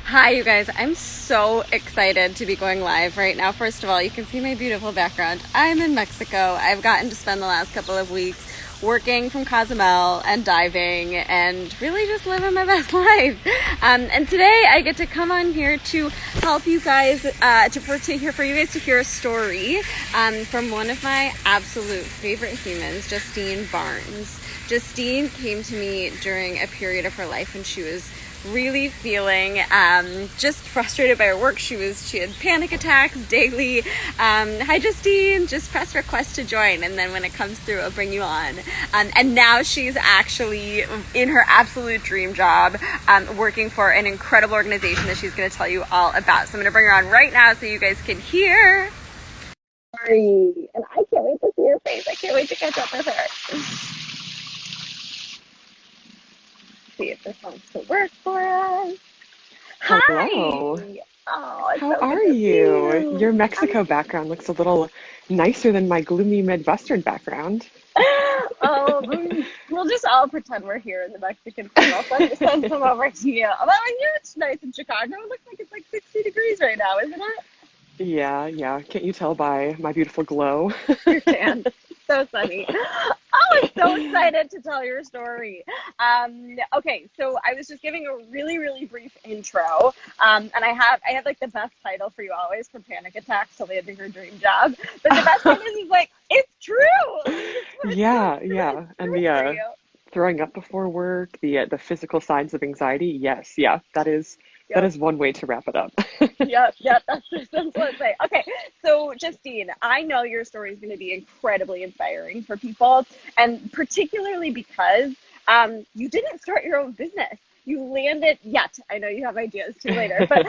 Hi, you guys. I'm so excited to be going live right now. First of all, you can see my beautiful background. I'm in Mexico. I've gotten to spend the last couple of weeks working from Cozumel and diving and really just living my best life. And today I get to come on here to help you guys, for you guys to hear a story from one of my absolute favorite humans, Justine Barnes. Justine came to me during a period of her life when she was really feeling just frustrated by her work. She had panic attacks daily. Hi Justine, just press request to join, and then when it comes through I'll bring you on. And now she's actually in her absolute dream job, working for an incredible organization that she's going to tell you all about. So I'm going to bring her on right now so you guys can hear. Sorry, and I can't wait to see her face. I can't wait to catch up with her. See if this wants to work for us. Hello. Hi. Oh, it's How so good are to see you? you. Your Mexico background looks a little nicer than my gloomy Midwestern background. Oh, we'll just all pretend we're here in the Mexican food. I'll send some over to you. Although I hear it's nice in Chicago. It looks like it's like 60 degrees right now, isn't it? Yeah, yeah. Can't you tell by my beautiful glow? Your tan. So sunny. Oh, I'm so excited to tell your story. Okay, so I was just giving a really, really brief intro, and I have like the best title for you always, from panic attacks to landing her dream job. But the best thing is like it's true. It's so Yeah, true. It's yeah. And true the for you. throwing up before work, the physical signs of anxiety. Yes, yeah. That Yep. is one way to wrap it up. Yep, that's what I say. Okay, so Justine, I know your story is going to be incredibly inspiring for people, and particularly because you didn't start your own business. You landed yet. I know you have ideas too later, but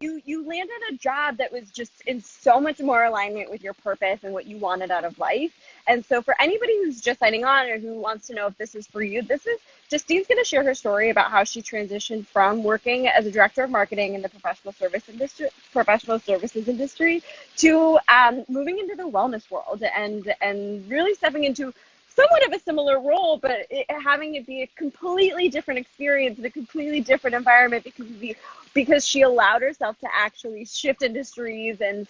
you landed a job that was just in so much more alignment with your purpose and what you wanted out of life. And so, for anybody who's just signing on or who wants to know if this is for you, this is Justine's going to share her story about how she transitioned from working as a director of marketing in the professional services industry, to moving into the wellness world and really stepping into somewhat of a similar role, but having it be a completely different experience in a completely different environment because she allowed herself to actually shift industries and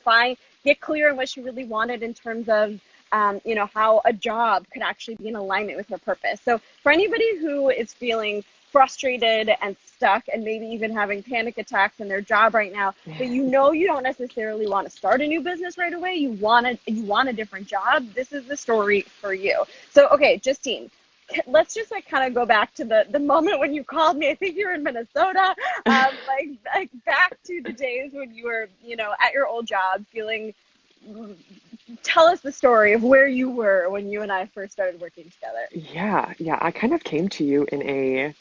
get clear on what she really wanted in terms of how a job could actually be in alignment with her purpose. So for anybody who is feeling frustrated and stuck and maybe even having panic attacks in their job right now, but you don't necessarily want to start a new business right away, you want a different job, this is the story for you. So, okay, Justine, let's just like kind of go back to the moment when you called me. I think you were in Minnesota, like back to the days when you were, at your old job feeling. Tell us the story of where you were when you and I first started working together. Yeah, yeah. I kind of came to you in a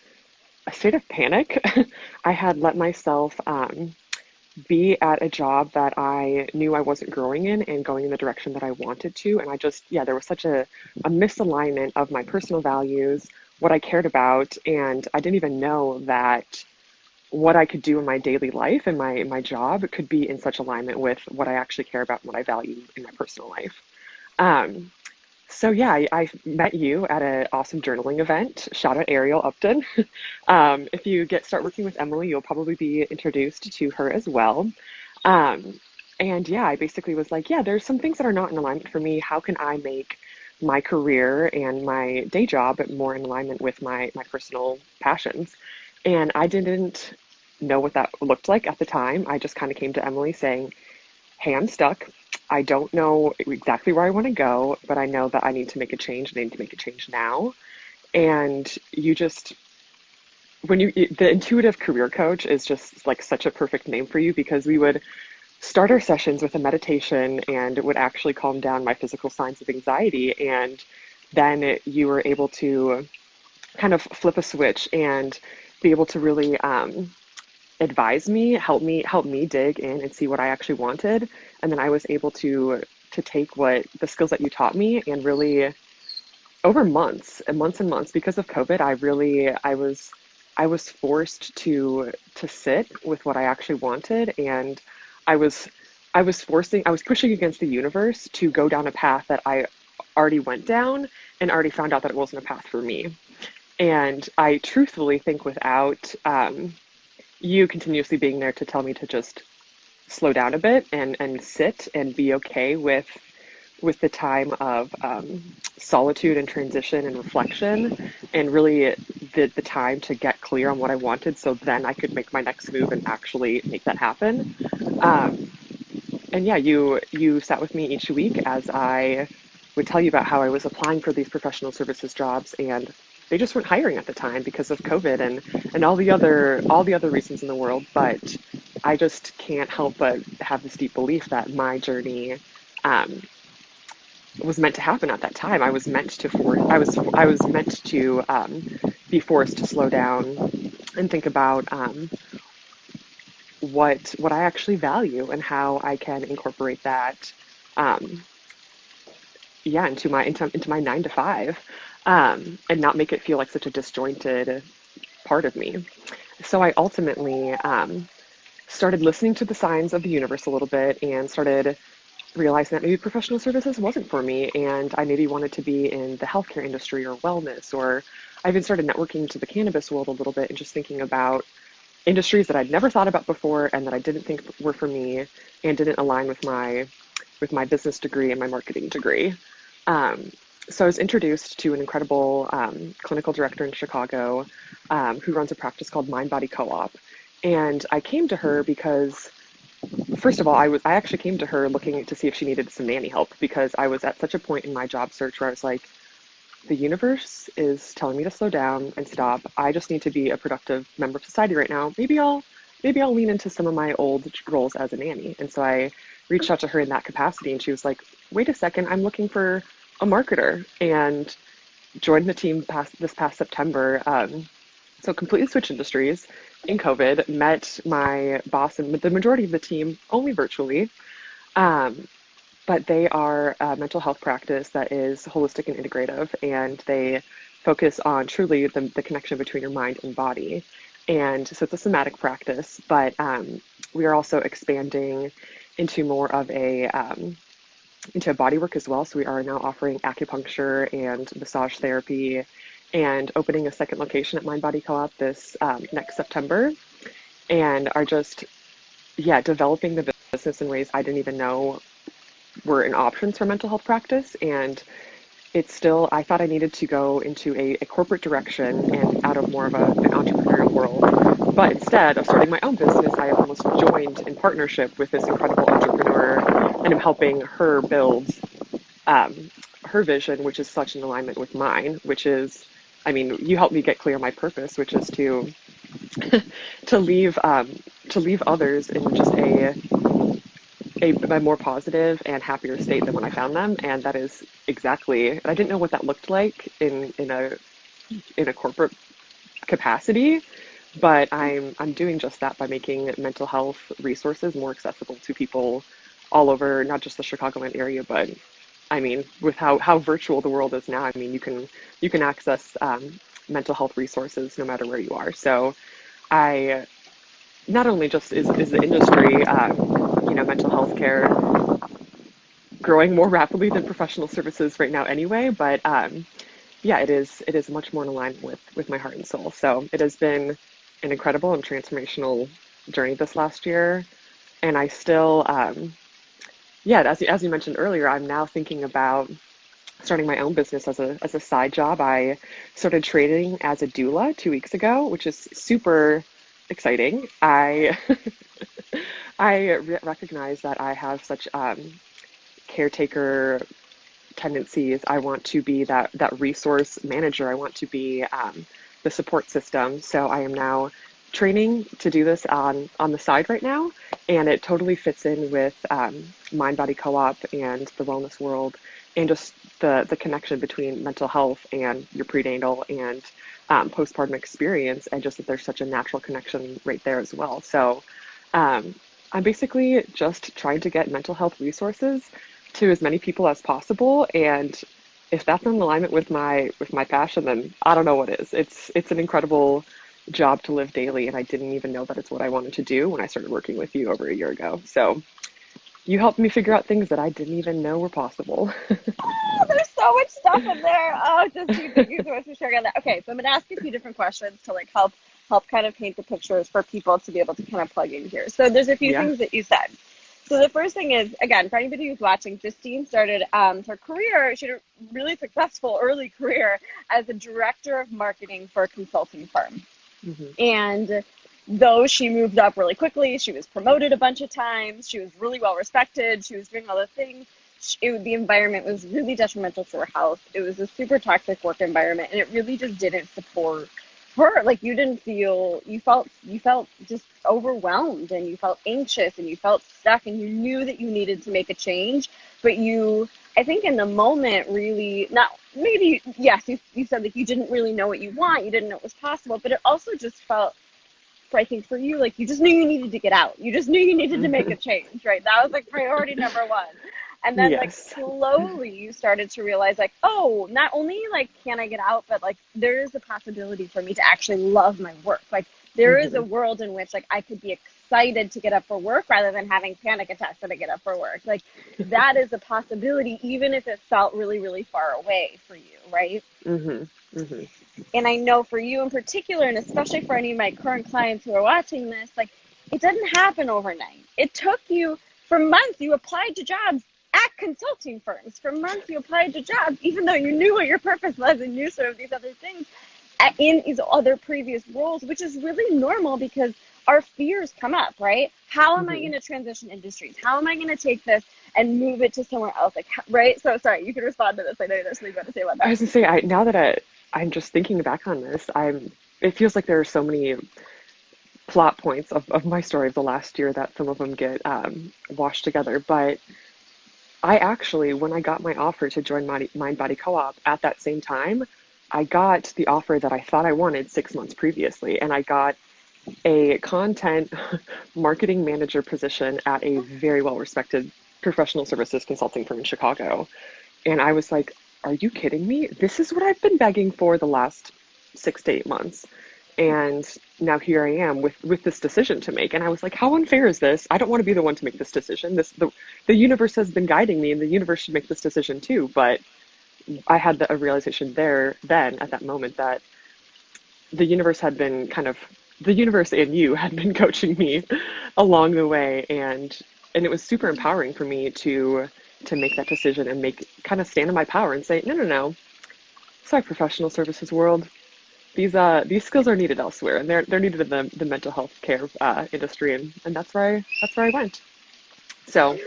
state of panic. I had let myself be at a job that I knew I wasn't growing in and going in the direction that I wanted to. And there was such a misalignment of my personal values, what I cared about. And I didn't even know that what I could do in my daily life and my job could be in such alignment with what I actually care about and what I value in my personal life. Um, so yeah, I met you at an awesome journaling event. Shout out Ariel Upton. If you start working with Emily, you'll probably be introduced to her as well. Um, and yeah, I basically was like, yeah, there's some things that are not in alignment for me. How can I make my career and my day job more in alignment with my personal passions? And I didn't know what that looked like at the time. I just kind of came to Emily saying, hey, I'm stuck. I don't know exactly where I want to go, but I know that I need to make a change. I need to make a change now. And you just, the intuitive career coach is just like such a perfect name for you, because we would start our sessions with a meditation and it would actually calm down my physical signs of anxiety. And then you were able to kind of flip a switch and be able to really advise me, help me dig in and see what I actually wanted. And then I was able to take what the skills that you taught me and really over months and months and months, because of COVID, I was forced to sit with what I actually wanted. And I was I was pushing against the universe to go down a path that I already went down and already found out that it wasn't a path for me. And I truthfully think without you continuously being there to tell me to just slow down a bit and sit and be okay with the time of solitude and transition and reflection, and really the time to get clear on what I wanted, so then I could make my next move and actually make that happen. Um, and yeah, you sat with me each week as I would tell you about how I was applying for these professional services jobs, and they just weren't hiring at the time because of COVID and all the other reasons in the world. But I just can't help but have this deep belief that my journey um, was meant to happen at that time. I was meant to be forced to slow down and think about what I actually value and how I can incorporate that, um, yeah, into my 9 to 5, and not make it feel like such a disjointed part of me. So I ultimately started listening to the signs of the universe a little bit and started realizing that maybe professional services wasn't for me, and I maybe wanted to be in the healthcare industry or wellness, or I even started networking to the cannabis world a little bit and just thinking about industries that I'd never thought about before and that I didn't think were for me and didn't align with my business degree and my marketing degree. Um, so I was introduced to an incredible clinical director in Chicago, who runs a practice called Mind Body Co-op. And I came to her because, first of all, I actually came to her looking to see if she needed some nanny help, because I was at such a point in my job search where I was like, the universe is telling me to slow down and stop. I just need to be a productive member of society right now. Maybe I'll lean into some of my old roles as a nanny. And so I reached out to her in that capacity, and she was like, "Wait a second, I'm looking for a marketer," and joined the team this past September. So completely switched industries in COVID. Met my boss and the majority of the team only virtually. Um, but they are a mental health practice that is holistic and integrative, and they focus on truly the connection between your mind and body. And so it's a somatic practice, but we are also expanding into more of a into body work as well. So we are now offering acupuncture and massage therapy, and opening a second location at Mind Body Co-op this next September, and are just, yeah, developing the business in ways I didn't even know were an options for mental health practice. And it's still, I thought I needed to go into a corporate direction and out of more of an entrepreneurial world. But instead of starting my own business, I have almost joined in partnership with this incredible entrepreneur, and am helping her build um, her vision, which is such in alignment with mine, which is, I mean, you helped me get clear on my purpose, which is to leave to leave others in just a more positive and happier state than when I found them. And that is exactly, I didn't know what that looked like in a corporate capacity, but I'm doing just that by making mental health resources more accessible to people all over, not just the Chicagoland area, but I mean, with how virtual the world is now, I mean, you can access mental health resources no matter where you are. So I not only just is the industry, mental health care growing more rapidly than professional services right now anyway, but yeah, it is much more in alignment with my heart and soul. So it has been an incredible and transformational journey this last year, and I still, yeah, as you mentioned earlier, I'm now thinking about starting my own business as a side job. I started training as a doula 2 weeks ago, which is super exciting. I recognize that I have such caretaker tendencies. I want to be that resource manager. I want to be the support system. So I am now training to do this on the side right now, and it totally fits in with Mind Body Co-op and the wellness world, and just the connection between mental health and your prenatal and postpartum experience, and just that there's such a natural connection right there as well. So um, I'm basically just trying to get mental health resources to as many people as possible, and if that's in alignment with my passion, then I don't know what is. It's an incredible job to live daily, and I didn't even know that it's what I wanted to do when I started working with you over a year ago. So you helped me figure out things that I didn't even know were possible. Oh, there's so much stuff in there. Oh, Justine, thank you so much for sharing on that. Okay, so I'm gonna ask you a few different questions to like help help kind of paint the pictures for people to be able to kind of plug in here. So there's a few Yeah. things that you said. So the first thing is, again, for anybody who's watching, Justine started her career. She had a really successful early career as a director of marketing for a consulting firm. Hmm. And though she moved up really quickly, she was promoted a bunch of times, she was really well respected, she was doing all the things. The environment was really detrimental to her health. It was a super toxic work environment, and it really just didn't support her. Like you didn't feel, you felt just overwhelmed, and you felt anxious, and you felt stuck, and you knew that you needed to make a change, but you, I think in the moment, really not maybe, yes, you said like you didn't really know what you want, you didn't know it was possible, but it also just felt, for I think for you, like you just knew you needed to get out. You just knew you needed to make Hmm. a change, right? That was like priority number one. And then like Yes. slowly you started to realize like, oh, not only like can I get out, but like there is a possibility for me to actually love my work. Like there is a Hmm. world in which like I could be excited to get up for work rather than having panic attacks when I get up for work. Like that is a possibility, even if it felt really, really far away for you, right? Hmm. Hmm. And I know for you in particular, and especially for any of my current clients who are watching this, like it doesn't happen overnight. It took you for months. You applied to jobs at consulting firms. For months, you applied to jobs, even though you knew what your purpose was and knew sort of these other things in these other previous roles, which is really normal because our fears come up, right? How am I Hmm. going to transition industries? How am I going to take this and move it to somewhere else? Like, right? So sorry, you can respond to this. I know there's something you want to say about I that. was gonna say, now that I'm just thinking back on this, it feels like there are so many plot points of my story of the last year that some of them get washed together. But I actually, when I got my offer to join Mind Body Co-op at that same time, I got the offer that I thought I wanted 6 months previously, and I got a content marketing manager position at a very well respected professional services consulting firm in Chicago. And I was like, are you kidding me? This is what I've been begging for the last 6 to 8 months. And now here I am with this decision to make. And I was like, how unfair is this? I don't want to be the one to make this decision. The universe has been guiding me and the universe should make this decision too. But I had a realization there then at that moment that the universe had been kind of the universe and you had been coaching me along the way, and it was super empowering for me to make that decision and make kind of stand in my power and say, no, no, no, sorry, professional services world, these skills are needed elsewhere, and they're needed in the mental health care industry, and that's where I went. So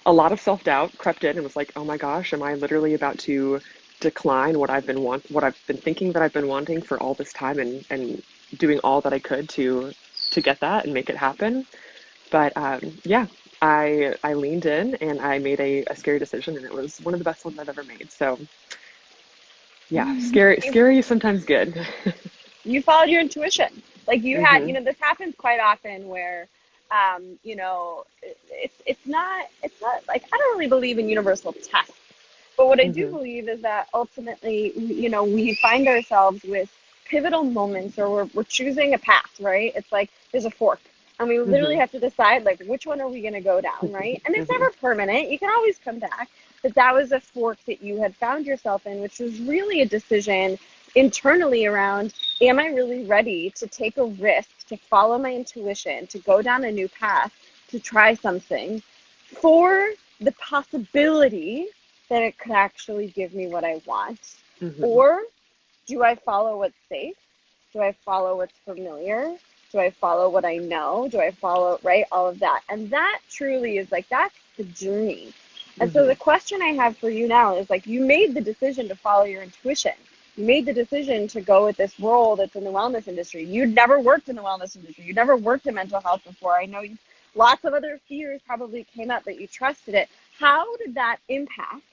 a lot of self-doubt crept in and was like, oh my gosh, am I literally about to decline what I've been thinking that I've been wanting for all this time, and doing all that I could to get that and make it happen. But yeah, I leaned in and I made a scary decision, and it was one of the best ones I've ever made. So yeah, scary sometimes good. You followed your intuition. Like you had, Hmm. this happens quite often where, it's not like I don't really believe in universal tests, but what I do Hmm. believe is that ultimately, we find ourselves with pivotal moments, or we're choosing a path, right? It's like there's a fork, and we literally Hmm. have to decide like which one are we going to go down, right? And it's Hmm. never permanent. You can always come back. But that was a fork that you had found yourself in, which was really a decision internally around, am I really ready to take a risk, to follow my intuition, to go down a new path, to try something for the possibility that it could actually give me what I want? Hmm. Or do I follow what's safe? Do I follow what's familiar? Do I follow what I know? Do I follow, right? All of that. And that truly is like, that's the journey. And so Hmm. the question I have for you now is like, you made the decision to follow your intuition. You made the decision to go with this role that's in the wellness industry. You'd never worked in the wellness industry. You'd never worked in mental health before. I know lots of other fears probably came up, but you trusted it. How did that impact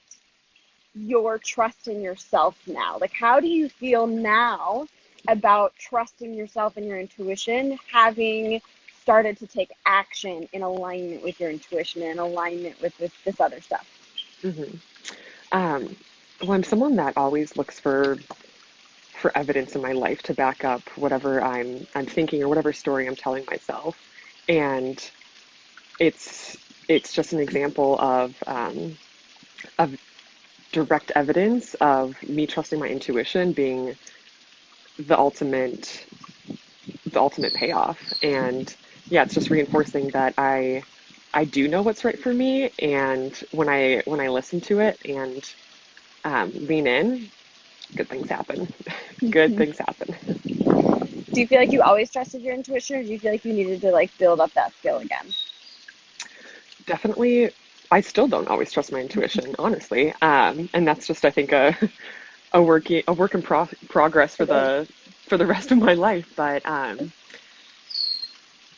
your trust in yourself now? Like, how do you feel now about trusting yourself and your intuition, having started to take action in alignment with your intuition and in alignment with this other stuff? Hmm. Um, well, I'm someone that always looks for evidence in my life to back up whatever I'm thinking or whatever story I'm telling myself, and it's it's just an example of direct evidence of me trusting my intuition being the ultimate the ultimate payoff. And yeah, it's just reinforcing that I do know what's right for me, and when I listen to it and lean in, good things happen. Good things happen. Do you feel like you always trusted your intuition, or do you feel like you needed to like build up that skill again? Definitely, I still don't always trust my intuition, honestly. And that's just, I think, a work in progress for the rest of my life. But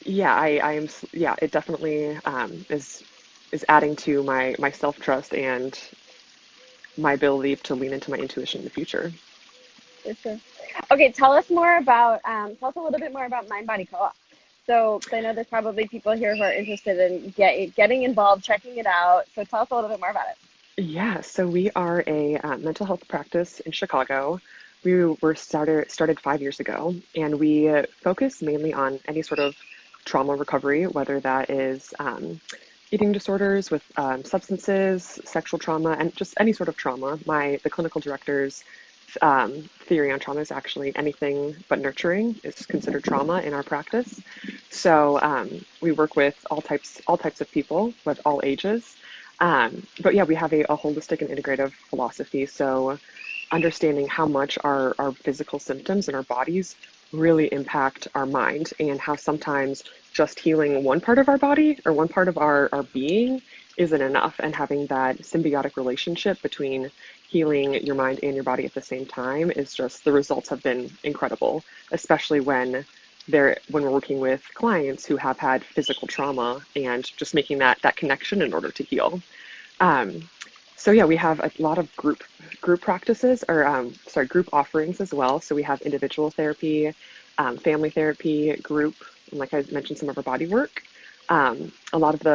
yeah, I am. Yeah, it definitely is adding to my self trust and my ability to lean into my intuition in the future. For sure. Okay, tell us more about, tell us a little bit more about Mind Body Co-op. So, 'cause I know there's probably people here who are interested in getting involved, checking it out. So, tell us a little bit more about it. Yeah, so we are a mental health practice in Chicago. We were started 5 years ago, and we focus mainly on any sort of trauma recovery, whether that is eating disorders with substances, sexual trauma, and just any sort of trauma. The clinical director's theory on trauma is actually anything but nurturing is considered trauma in our practice. So we work with all types of people with all ages. But yeah, we have a holistic and integrative philosophy. So understanding how much our physical symptoms in our bodies really impact our mind, and how sometimes just healing one part of our body or one part of our being isn't enough, and having that symbiotic relationship between healing your mind and your body at the same time is just, the results have been incredible, especially when we're working with clients who have had physical trauma, and just making that connection in order to heal. Um, so yeah, we have a lot of group practices, or sorry, group offerings as well. So we have individual therapy, family therapy, group, and like I mentioned, some of our body work. A lot of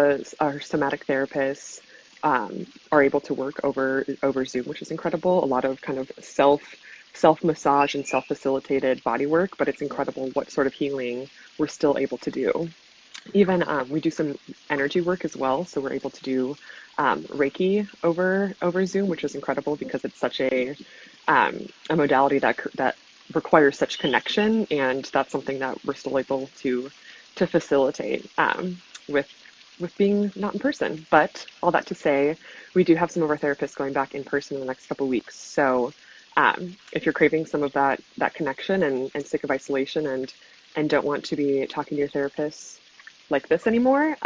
our somatic therapists are able to work over Zoom, which is incredible. A lot of kind of self massage and self facilitated body work, but it's incredible what sort of healing we're still able to do. Even we do some energy work as well, so we're able to do Reiki over Zoom, which is incredible because it's such a modality that requires such connection, and that's something that we're still able to facilitate with being not in person. But all that to say, we do have some of our therapists going back in person in the next couple of weeks. So if you're craving some of that connection, and sick of isolation, and don't want to be talking to your therapist like this anymore,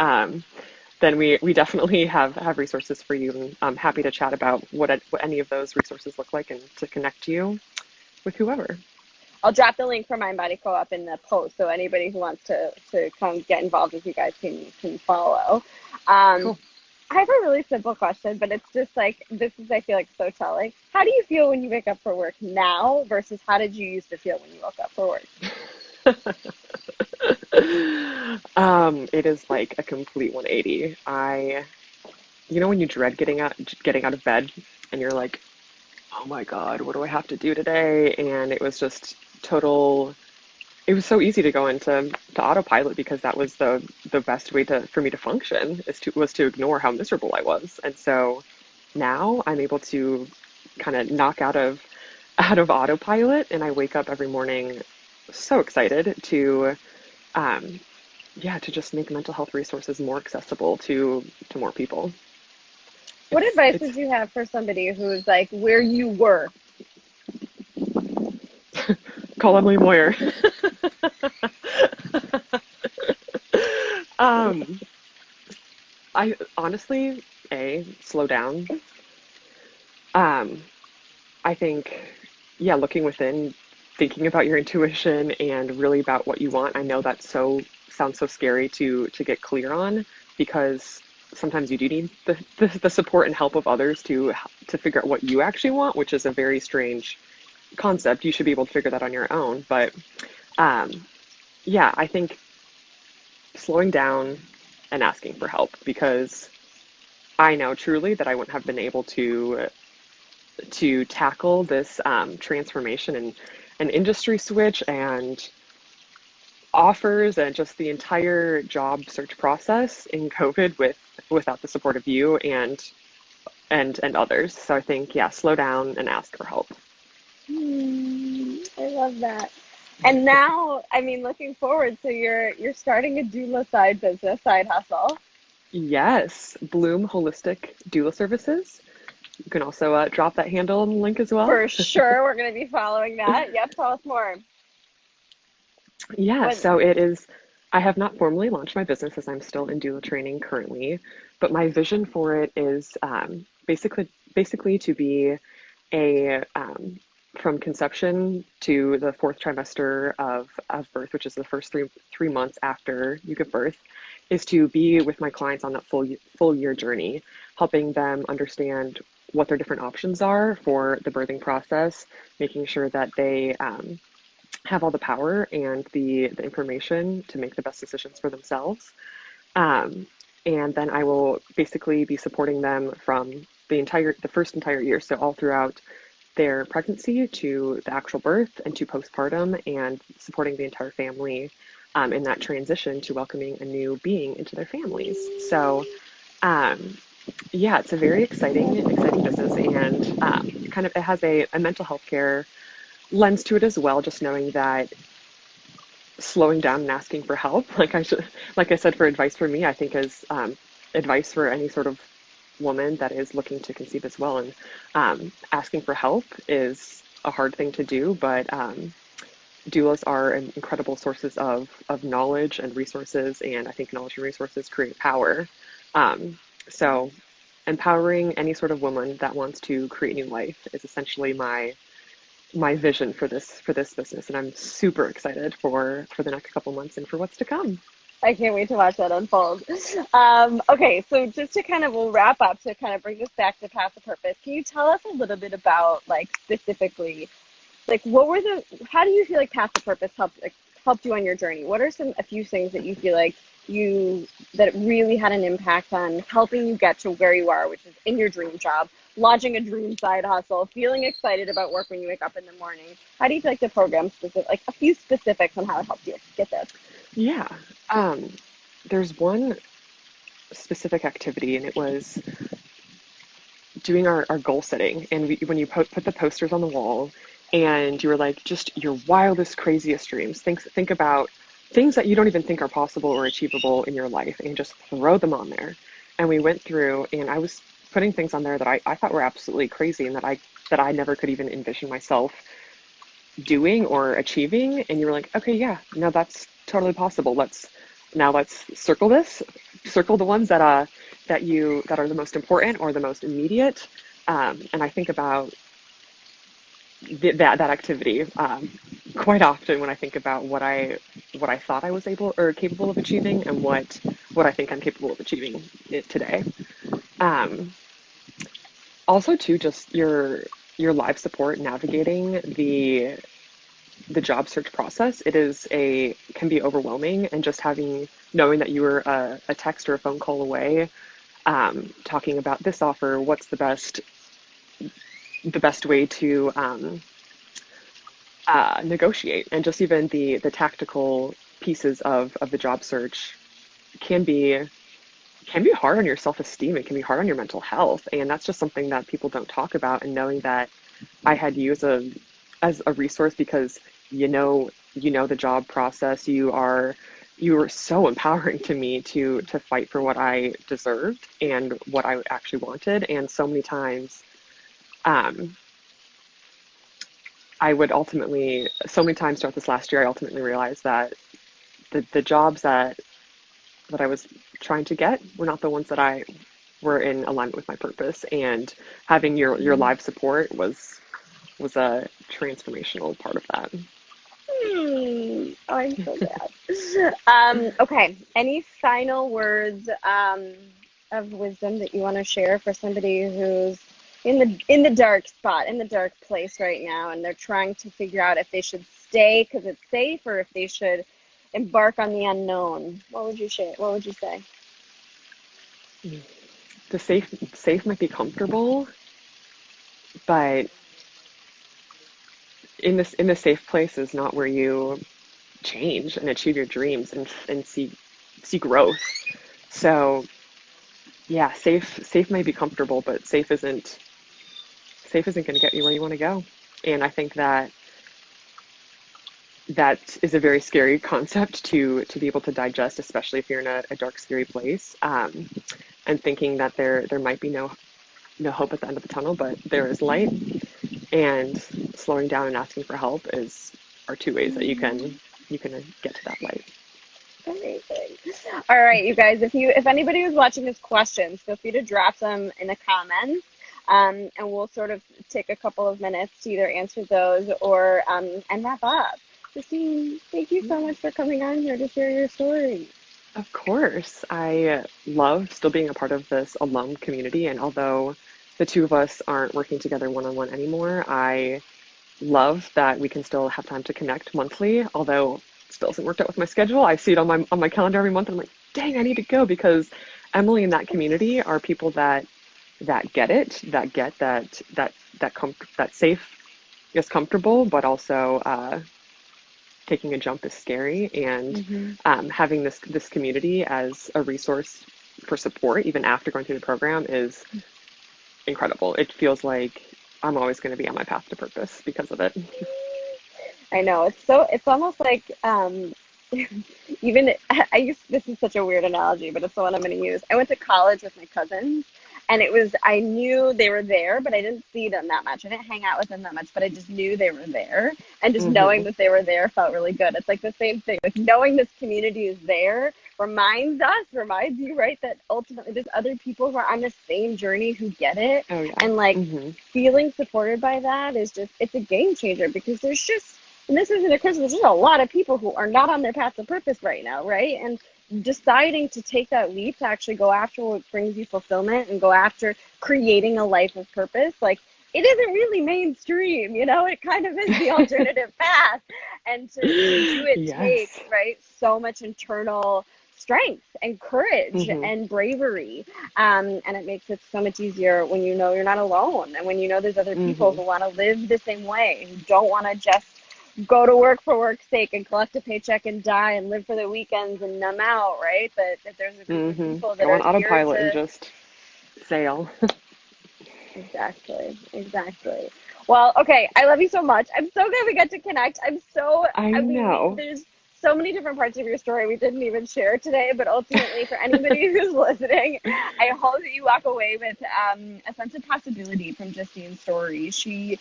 then we definitely have resources for you. And I'm happy to chat about what any of those resources look like, and to connect you with whoever. I'll drop the link for Mind Body Co-op in the post, so anybody who wants to come get involved with you guys can follow. Um, Cool. I have a really simple question, but it's just like, this is, I feel like, so telling. How do you feel when you wake up for work now versus how did you used to feel when you woke up for work? It is like a complete 180. When you dread getting out of bed, and you're like, oh my God, what do I have to do today? And it was just total. It was so easy to go into autopilot, because that was the best way for me to function, was to ignore how miserable I was. And so now I'm able to kind of knock out of autopilot, and I wake up every morning so excited um, to just make mental health resources more accessible to more people. What It's advice it's would you have for somebody who's like where you were? Call Emily Moyer. um, I honestly, slow down. Um, I think, yeah, looking within, thinking about your intuition and really about what you want. I know that sounds so scary to get clear on, because sometimes you do need the support and help of others to figure out what you actually want, which is a very strange concept. You should be able to figure that on your own. But um, yeah, I think slowing down and asking for help, because I know truly that I wouldn't have been able to tackle this transformation and an industry switch and offers, and just the entire job search process in COVID without the support of you and others. So I think, yeah, slow down and ask for help. I love that. And now, I mean, looking forward, so you're starting a doula side business, side hustle. Yes, Bloom Holistic Doula Services. You can also drop that handle in the link as well. For sure, we're going to be following that. Yep, tell us more. Yeah, What? so it is. I have not formally launched my business as I'm still in doula training currently, but my vision for it is basically to be a from conception to the fourth trimester of birth, which is the first three months after you give birth, is to be with my clients on that full year journey, helping them understand what their different options are for the birthing process, making sure that they have all the power and the information to make the best decisions for themselves. Um, and then I will basically be supporting them from the first entire year, so all throughout their pregnancy to the actual birth and to postpartum, and supporting the entire family in that transition to welcoming a new being into their families. So, um, yeah, it's a very exciting business, and it has a mental health care lens to it as well. Just knowing that slowing down and asking for help, like I said, for advice for me, I think is advice for any sort of woman that is looking to conceive as well. And asking for help is a hard thing to do, but doulas are incredible sources of knowledge and resources, and I think knowledge and resources create power. So empowering any sort of woman that wants to create new life is essentially my vision for this business, and I'm super excited for the next couple months and for what's to come. I can't wait to watch that unfold. Okay, so just to kind of, we'll wrap up to kind of bring this back to Path to Purpose. Can you tell us a little bit about, like, specifically, like, how do you feel like Path to Purpose helped you on your journey? What are a few things that you feel like that it really had an impact on helping you get to where you are, which is in your dream job, launching a dream side hustle, feeling excited about work when you wake up in the morning? How do you feel like the program like a few specifics on how it helped you get there? Yeah. There's one specific activity, and it was doing our goal setting. And when you put the posters on the wall, and you were like, just your wildest, craziest dreams. Think about things that you don't even think are possible or achievable in your life, and just throw them on there. And we went through, and I was putting things on there that I thought were absolutely crazy, and that I never could even envision myself doing or achieving. And you were like, okay, yeah, no, that's totally possible. Let's circle the ones that are the most important or the most immediate. And I think about that activity quite often when I think about what I thought I was able or capable of achieving, and what I think I'm capable of achieving today. Um, Also, too, just your live support navigating the job search process. Can be overwhelming, and just knowing that you were a text or a phone call away, talking about this offer, what's the best way to negotiate, and just even the tactical pieces of the job search can be can be hard on your self-esteem. It can be hard on your mental health, and that's just something that people don't talk about. And knowing that I had you as a resource, because the job process, you were so empowering to me to fight for what I deserved and what I actually wanted. And um, so many times throughout this last year, I ultimately realized that the jobs that I was trying to get were not the ones that I were in alignment with my purpose. And having your live support was a transformational part of that. Oh, I'm so glad. Okay. Any final words of wisdom that you want to share for somebody who's in the dark spot, in the dark place right now, and they're trying to figure out if they should stay because it's safe, or if they should embark on the unknown? What would you share? What would you say? The safe might be comfortable, but in the safe place is not where you change and achieve your dreams and see growth. So yeah, safe may be comfortable, but safe isn't going to get you where you want to go. And I think that that is a very scary concept to be able to digest, especially if you're in a dark, scary place. And thinking that there might be no hope at the end of the tunnel, but there is light. And slowing down and asking for help is are two ways that you can get to that light. Amazing. All right, you guys, if anybody who's watching has questions, feel free to drop them in the comments. And we'll sort of take a couple of minutes to either answer those or and wrap up. Justine, thank you so much for coming on here to share your story. Of course, I love still being a part of this alum community, and although the two of us aren't working together one on one anymore, I love that we can still have time to connect monthly, although it still hasn't worked out with my schedule. I see it on my calendar every month and I'm like, dang, I need to go because Emily and that community are people that get it, that get that safe is comfortable, but also taking a jump is scary. And Mm-hmm. having this community as a resource for support, even after going through the program, is incredible. It feels like I'm always going to be on my path to purpose because of it. I know it's almost like even this is such a weird analogy, but it's the one I'm going to use. I went to college with my cousins, and I knew they were there, but I didn't see them that much. I didn't hang out with them that much, but I just knew they were there, and just knowing Hmm. that they were there felt really good. It's like the same thing. Like knowing this community is there reminds you, right, that ultimately there's other people who are on the same journey who get it, Oh yeah. and like Hmm. feeling supported by that is just it's a game changer because there's just and this isn't a Christmas. There's a lot of people who are not on their path to purpose right now, right? And deciding to take that leap to actually go after what brings you fulfillment and go after creating a life of purpose, like it isn't really mainstream, it kind of is the alternative path. And to do it takes, Yes. right, so much internal strength and courage Hmm. and bravery. And it makes it so much easier when you know you're not alone and when you know there's other people Hmm. who want to live the same way, who don't want to just go to work for work's sake and collect a paycheck and die and live for the weekends and numb out, right? That there's a group of Hmm. people that Go are on here autopilot and to just sail. exactly, exactly. Well, okay, I love you so much. I'm so glad we got to connect. I I mean, know. there's so many different parts of your story we didn't even share today, but ultimately, for anybody who's listening, I hope that you walk away with a sense of possibility from Justine's story. She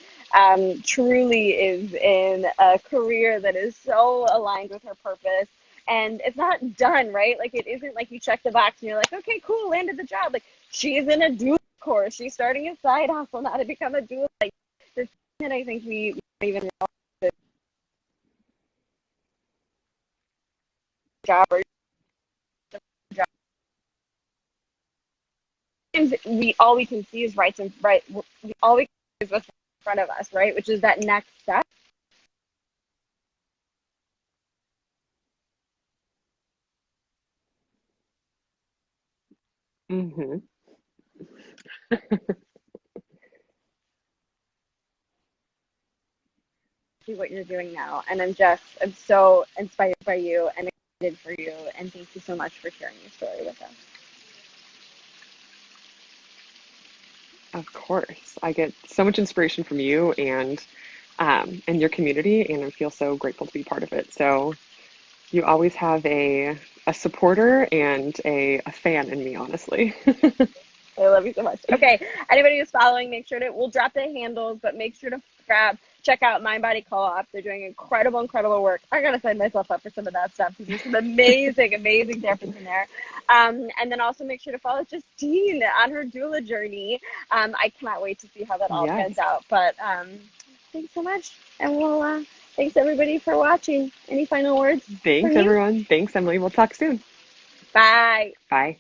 truly is in a career that is so aligned with her purpose. And it's not done, right? Like, it isn't like you check the box and you're like, okay, cool, landed the job. Like, she's in a doula course. She's starting a side hustle now to become a doula. Like, the thing that I think we don't even know the job or job. We all we can see is right and right. All we can see is what's in front of us, right? Which is that next step. Hmm. See what you're doing now, and I'm so inspired by you and excited for you. And thank you so much for sharing your story with us. Of course. I get so much inspiration from you and your community, and I feel so grateful to be part of it. So you always have a supporter and a fan in me, honestly. I love you so much. Okay, anybody who's following, make sure to we'll drop the handles, but make sure to check out Mind Body Co-op. They're doing incredible, incredible work. I gotta sign myself up for some of that stuff because there's some amazing, amazing therapists in there. And then also make sure to follow Justine on her doula journey. I cannot wait to see how that all Yes. pans out. But thanks so much, and thanks everybody for watching. Any final words from Thanks, you? everyone. Thanks, Emily. We'll talk soon. Bye. Bye.